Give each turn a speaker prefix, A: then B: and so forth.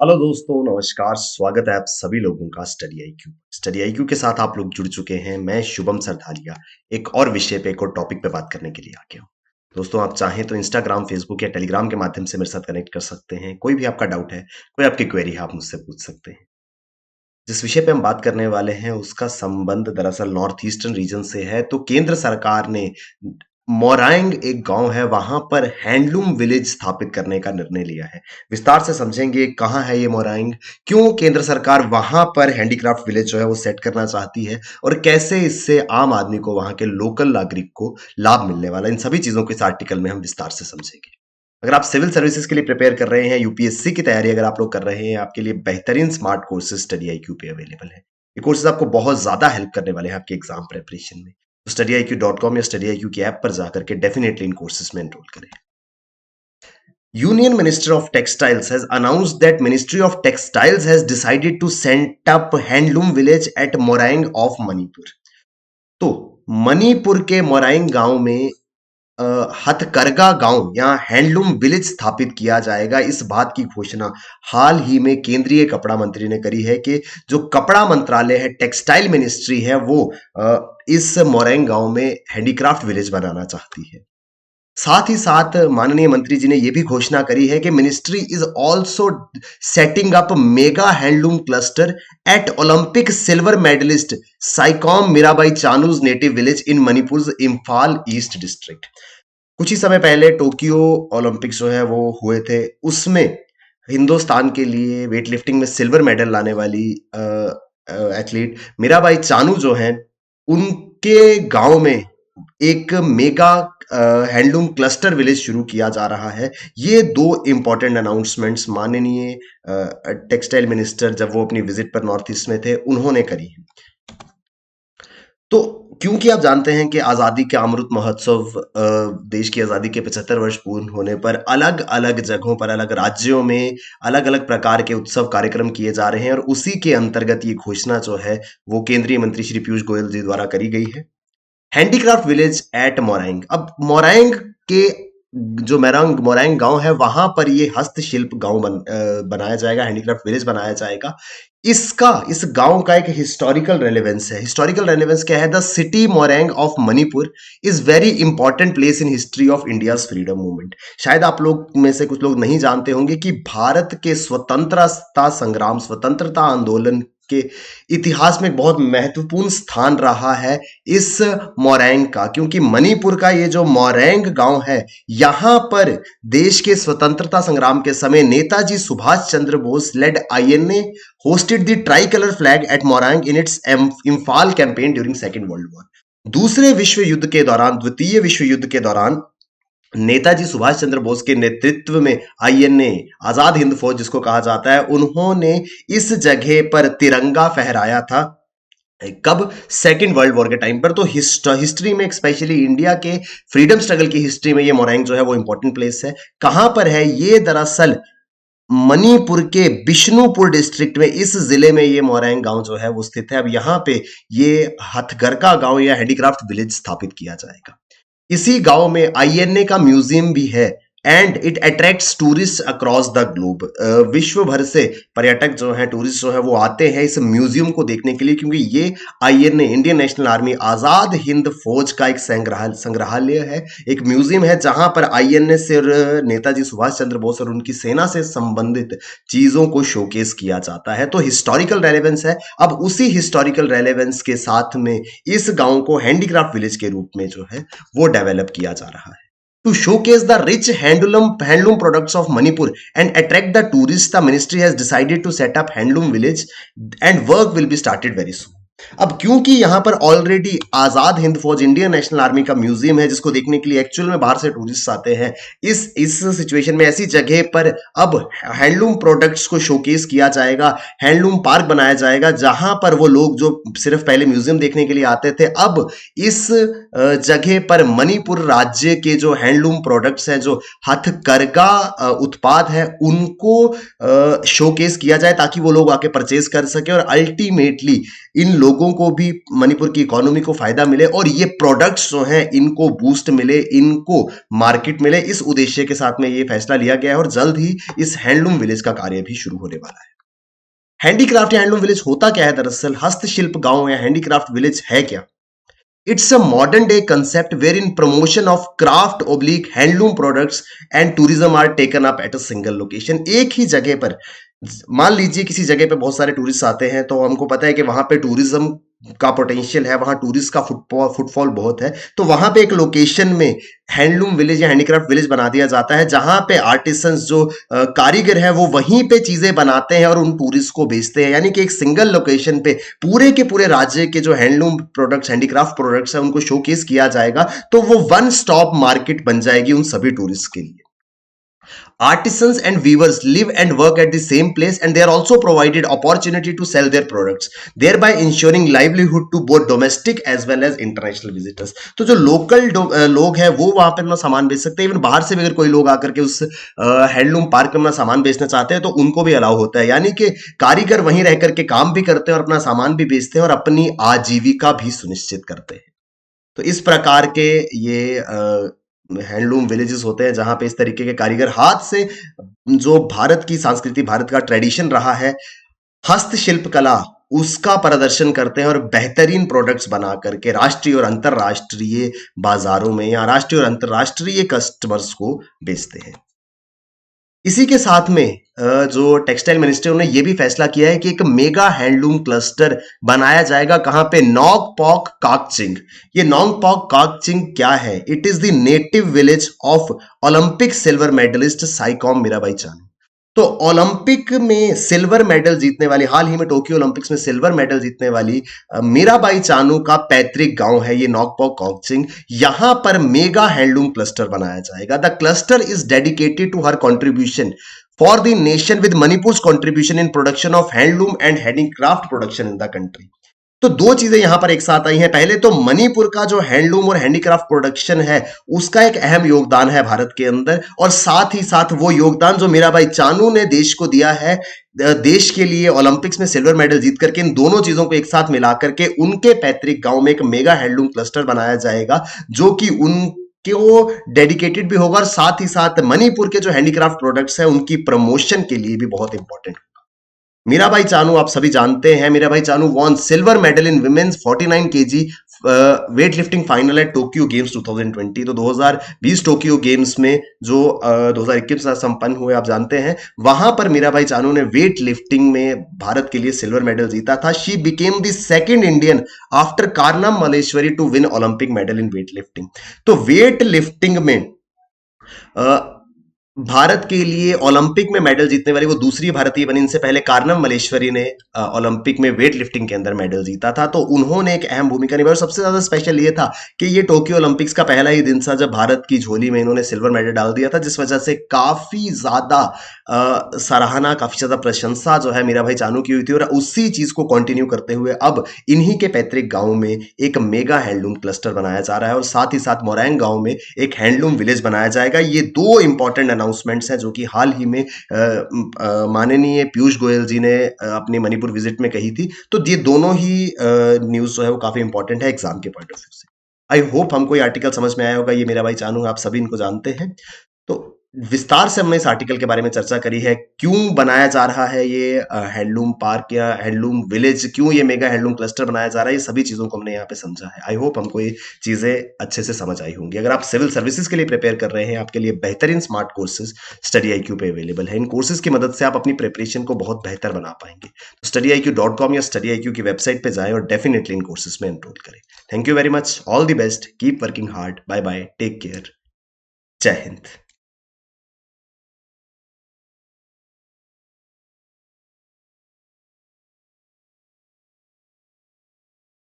A: Hello दोस्तों, नमस्कार। स्वागत है आप सभी लोगों का स्टडी आईक्यू के साथ आप लोग जुड़ चुके हैं। मैं शुभम सरधारिया एक और विषय पे, एक और टॉपिक पे बात करने के लिए आ गया हूँ। दोस्तों, आप चाहें तो इंस्टाग्राम, फेसबुक या टेलीग्राम के माध्यम से मेरे साथ कनेक्ट कर सकते हैं। कोई भी आपका डाउट है, कोई आपकी क्वेरी है, आप मुझसे पूछ सकते हैं। जिस विषय पे हम बात करने वाले हैं उसका संबंध दरअसल नॉर्थ ईस्टर्न रीजन से है। तो केंद्र सरकार ने मोरैंग एक गांव है, वहां पर हैंडलूम विलेज स्थापित करने का निर्णय लिया है। विस्तार से समझेंगे कहाँ है ये मोरैंग, क्यों केंद्र सरकार वहां पर हैंडीक्राफ्ट विलेज जो है वो सेट करना चाहती है, और कैसे इससे आम आदमी को, वहां के लोकल नागरिक को लाभ मिलने वाला। इन सभी चीजों को इस आर्टिकल में हम विस्तार से समझेंगे। अगर आप सिविल सर्विसेज के लिए प्रिपेयर कर रहे हैं, यूपीएससी की तैयारी अगर आप लोग कर रहे हैं, आपके लिए बेहतरीन स्मार्ट कोर्सेज स्टडी आईक्यू पे अवेलेबल है। ये कोर्सेज आपको बहुत ज्यादा हेल्प करने वाले हैं आपके एग्जाम प्रिपरेशन में। तो studyIQ.com या studyIQ की ऐप पर जाकर के डेफिनेटली इन कोर्सेज में एनरोल करें। Union Minister of Textiles has announced that Ministry of Textiles has decided to set up handloom village at Moraing of Manipur। तो मणिपुर के मोरैंग गांव में हथकरघा गांव या हैंडलूम विलेज स्थापित किया जाएगा। इस बात की घोषणा हाल ही में केंद्रीय कपड़ा मंत्री ने करी है कि जो कपड़ा मंत्रालय है, टेक्सटाइल मिनिस्ट्री है, वो इस मोरैंग गांव में हैंडीक्राफ्ट विलेज बनाना चाहती है। साथ ही साथ माननीय मंत्री जी ने यह भी घोषणा करी है कि ministry is also setting up mega handloom cluster at Olympic silver medalist Saikhom Mirabai Chanu's native village in Manipur Imphal East district. कुछ ही समय पहले टोक्यो ओलंपिक्स जो है वो हुए थे, उसमें हिंदुस्तान के लिए वेट लिफ्टिंग में सिल्वर मेडल लाने वाली एथलीट मीराबाई चानू जो हैं, उनके गांव में एक मेगा हैंडलूम क्लस्टर विलेज शुरू किया जा रहा है। ये दो इंपॉर्टेंट अनाउंसमेंट्स माननीय टेक्सटाइल मिनिस्टर जब वो अपनी विजिट पर नॉर्थ ईस्ट में थे, उन्होंने करी है। तो क्योंकि आप जानते हैं कि आजादी के अमृत महोत्सव, देश की आजादी के 75 वर्ष पूर्ण होने पर अलग अलग जगहों पर, अलग राज्यों में अलग अलग प्रकार के उत्सव कार्यक्रम किए जा रहे हैं, और उसी के अंतर्गत ये घोषणा जो है वो केंद्रीय मंत्री श्री पीयूष गोयल जी द्वारा करी गई है। Handicraft village at Moirang. अब मोरैंग के जो मोरैंग गांव है, वहां पर ये हस्तशिल्प गांव बनाया जाएगा, हैंडीक्राफ्ट विलेज बनाया जाएगा। इस गांव का एक हिस्टोरिकल रेलेवेंस है। हिस्टोरिकल रेलेवेंस क्या है? The city Moirang of Manipur is very important place in history of India's freedom movement. शायद आप लोग में से कुछ लोग नहीं जानते होंगे कि भारत के स्वतंत्रता संग्राम, स्वतंत्रता आंदोलन के इतिहास में एक बहुत महत्वपूर्ण स्थान रहा है इस मोरैंग का, क्योंकि मणिपुर का ये जो मोरैंग गांव है, यहां पर देश के स्वतंत्रता संग्राम के समय Netaji Subhash Chandra Bose led INA hosted the tricolor flag at Morang in its Imphal campaign during Second World War। दूसरे विश्व युद्ध के दौरान, द्वितीय विश्व युद्ध के दौरान नेताजी सुभाष चंद्र बोस के नेतृत्व में आईएनए, आजाद हिंद फौज जिसको कहा जाता है, उन्होंने इस जगह पर तिरंगा फहराया था। कब? सेकेंड वर्ल्ड वॉर के टाइम पर। तो हिस्ट्री में, स्पेशली इंडिया के फ्रीडम स्ट्रगल की हिस्ट्री में, ये मोरैंग जो है वो इंपॉर्टेंट प्लेस है। कहां पर है ये? दरअसल मणिपुर के बिष्णुपुर डिस्ट्रिक्ट में, इस जिले में ये मोरैंग गांव जो है वो स्थित है। अब यहाँ पे ये हथकरघा गांव या हैंडीक्राफ्ट विलेज स्थापित किया जाएगा। इसी गांव में आईएनए का म्यूजियम भी है, and it attracts tourist across the globe. विश्व भर से पर्यटक जो है, टूरिस्ट जो है वो आते हैं इस म्यूजियम को देखने के लिए, क्योंकि ये INA, Indian national army, Azad Hind फौज का एक संग्रहालय है, एक म्यूजियम है, जहां पर आईएनए से और नेताजी सुभाष चंद्र बोस और उनकी सेना से संबंधित चीजों को शोकेस किया जाता है। तो हिस्टोरिकल रेलेवेंस है। अब उसी हिस्टोरिकल रेलेवेंस के साथ में इस गांव को हैंडीक्राफ्ट विलेज के रूप में जो है वो डेवलप किया जा रहा है। To showcase the rich handloom products of Manipur and attract the tourists, the ministry has decided to set up handloom village and work will be started very soon। अब क्योंकि यहां पर ऑलरेडी आजाद हिंद फौज, इंडियन नेशनल आर्मी का museum है, जिसको देखने के लिए एक्चुअल में बाहर से टूरिस्ट आते हैं, इस सिचुएशन में, ऐसी जगह पर अब हैंडलूम प्रोडक्ट्स को शोकेस किया जाएगा, हैंडलूम पार्क बनाया जाएगा, जहां पर वो लोग जो सिर्फ पहले म्यूजियम देखने के लिए आते थे, अब इस जगह पर मणिपुर राज्य के जो हैंडलूम प्रोडक्ट्स हैं, जो हथकरघा उत्पाद है, उनको शोकेस किया जाए, ताकि वो लोग आके परचेज कर सके और अल्टीमेटली इन लोगों को भी, मणिपुर की इकोनॉमी को फायदा मिले और ये प्रोडक्ट्स जो हैं इनको बूस्ट मिले, इनको मार्केट मिले, इस उद्देश्य के साथ में ये फैसला लिया गया है और जल्द ही इस हैंडलूम विलेज का कार्य भी शुरू होने वाला है। हैंडीक्राफ्ट या हैंडलूम विलेज होता क्या है? दरअसल हस्तशिल्प गांव या हैंडीक्राफ्ट विलेज है क्या? It's a modern day concept wherein promotion of craft oblique handloom products and tourism are taken up at a single location। एक ही जगह पर, मान लीजिए किसी जगह पे बहुत सारे टूरिस्ट आते हैं, तो हमको पता है कि वहां पे टूरिज्म का पोटेंशियल है, वहां टूरिस्ट का फुटफॉल बहुत है, तो वहां पे एक लोकेशन में हैंडलूम विलेज या हैंडीक्राफ्ट विलेज बना दिया जाता है, जहां पे आर्टिसंस जो कारीगर है वो वहीं पे चीजें बनाते हैं और उन टूरिस्ट को बेचते हैं। यानी कि एक सिंगल लोकेशन पे पूरे के पूरे राज्य के जो हैंडलूम प्रोडक्ट्स, हैंडीक्राफ्ट प्रोडक्ट्स है, उनको शोकेस किया जाएगा, तो वो वन स्टॉप मार्केट बन जाएगी उन सभी टूरिस्ट के लिए। Artisans and weavers live and work at the same place and they are also provided opportunity to sell their products, thereby ensuring livelihood to both domestic as well as international visitors। तो जो local लोग हैं वो वहां पर अपना सामान बेच सकते हैं। इवन बाहर से भी अगर कोई लोग आकर के उस हैंडलूम पार्क में अपना सामान बेचना चाहते हैं तो उनको भी अलाउ होता है। यानी कि कारीगर वहीं रह करके काम भी करते हैं और अपना सामान भी बेचते हैं और अपनी आजीविका भी सुनिश्चित करते हैं। तो इस प्रकार के ये हैंडलूम विलेजेस होते हैं जहां पे इस तरीके के कारीगर हाथ से, जो भारत की संस्कृति, भारत का ट्रेडिशन रहा है हस्तशिल्प कला, उसका प्रदर्शन करते हैं और बेहतरीन प्रोडक्ट्स बना करके राष्ट्रीय और अंतरराष्ट्रीय बाजारों में या राष्ट्रीय और अंतरराष्ट्रीय कस्टमर्स को बेचते हैं। इसी के साथ में जो टेक्सटाइल मिनिस्ट्री ने ये भी फैसला किया है कि एक मेगा हैंडलूम क्लस्टर बनाया जाएगा। कहां पे? नॉगपॉक काकचिंग। ये नॉगपॉक काकचिंग क्या है? It is the native village of Olympic silver medalist Saikhom Mirabai Chanu. तो ओलंपिक में सिल्वर मेडल जीतने वाली, हाल ही में टोक्यो ओलंपिक्स में सिल्वर मेडल जीतने वाली मीराबाई चानू का पैतृक गांव है ये नॉगपॉक काकचिंग। यहां पर मेगा हैंडलूम क्लस्टर बनाया जाएगा। The cluster is dedicated to her contribution for the nation with Manipur contribution in production of handloom and handicraft production in the country. तो दो चीजें यहां पर एक साथ आई हैं। पहले तो मणिपुर का जो हैंडलूम और हैंडीक्राफ्ट प्रोडक्शन है उसका एक अहम योगदान है भारत के अंदर, और साथ ही साथ वो योगदान जो मीराबाई चानू ने देश को दिया है, देश के लिए ओलंपिक्स में सिल्वर मेडल जीत करके, इन दोनों चीजों को एक साथ मिलाकर के उनके पैतृक गांव में एक मेगा हैंडलूम क्लस्टर बनाया जाएगा जो कि उनको डेडिकेटेड भी होगा और साथ ही साथ मणिपुर के जो हैंडीक्राफ्ट प्रोडक्ट्स है उनकी प्रमोशन के लिए भी बहुत इंपॉर्टेंट। मीराबाई चानू आप सभी जानते हैं, Mirabai Chanu won silver medal in women's 49 KG weightlifting final at Tokyo games 2020। तो 2020 टोक्यो गेम्स में जो 2021 में संपन्न हुए, आप जानते हैं, वहां पर मीराबाई चानू ने वेट लिफ्टिंग में भारत के लिए सिल्वर मेडल जीता था। She became the second Indian after Karnam Malleswari to win Olympic medal in weightlifting. तो वेट लिफ्टिंग में भारत के लिए ओलंपिक में मेडल जीतने वाली वो दूसरी भारतीय बनी। इनसे पहले कारनम मलेश्वरी ने ओलंपिक में वेट लिफ्टिंग के अंदर मेडल जीता था। तो उन्होंने एक अहम भूमिका निभाई और सबसे ज्यादा स्पेशल ये था कि ये टोक्यो ओलंपिक्स का पहला ही दिन था जब भारत की झोली में इन्होंने सिल्वर मेडल डाल दिया था, जिस वजह से काफी ज्यादा सराहना, काफी ज्यादा प्रशंसा जो है मीराबाई चानू की हुई थी। और उसी चीज को कंटिन्यू करते हुए अब इन्हीं के पैतृक गांव में एक मेगा हैंडलूम क्लस्टर बनाया जा रहा है और साथ ही साथ मोरैंग गांव में एक हैंडलूम विलेज बनाया जाएगा। ये दो इंपॉर्टेंट अनाउंसमेंट्स हैं जो कि हाल ही में माननीय पीयूष गोयल जी ने अपनी मणिपुर विजिट में कही थी। तो ये दोनों ही न्यूज जो है वो काफी इंपॉर्टेंट है एग्जाम के पॉइंट ऑफ व्यू से। आई होप हमको ये आर्टिकल समझ में आया होगा। ये मीराबाई चानू आप सभी इनको जानते हैं। तो विस्तार से हमने इस आर्टिकल के बारे में चर्चा करी है, क्यों बनाया जा रहा है ये हैंडलूम पार्क या हैंडलूम विलेज, क्यों ये मेगा हैंडलूम क्लस्टर बनाया जा रहा है, ये सभी चीजों को हमने यहाँ पे समझा है। आई होप हमको ये चीजें अच्छे से समझ आई होंगी। अगर आप सिविल सर्विसेज के लिए प्रिपेयर कर रहे हैं, आपके लिए बेहतरीन स्मार्ट कोर्सेज स्टडी IQ पे अवेलेबल है। इन कोर्सेज की मदद से आप अपनी प्रिपरेशन को बहुत बेहतर बना पाएंगे। तो studyIQ.com या स्टडी IQ की वेबसाइट पे जाएं और डेफिनेटली इन कोर्सेज में एनरोल करें। Thank you very much, all the best, keep working hard, bye bye, take care, Jai Hind.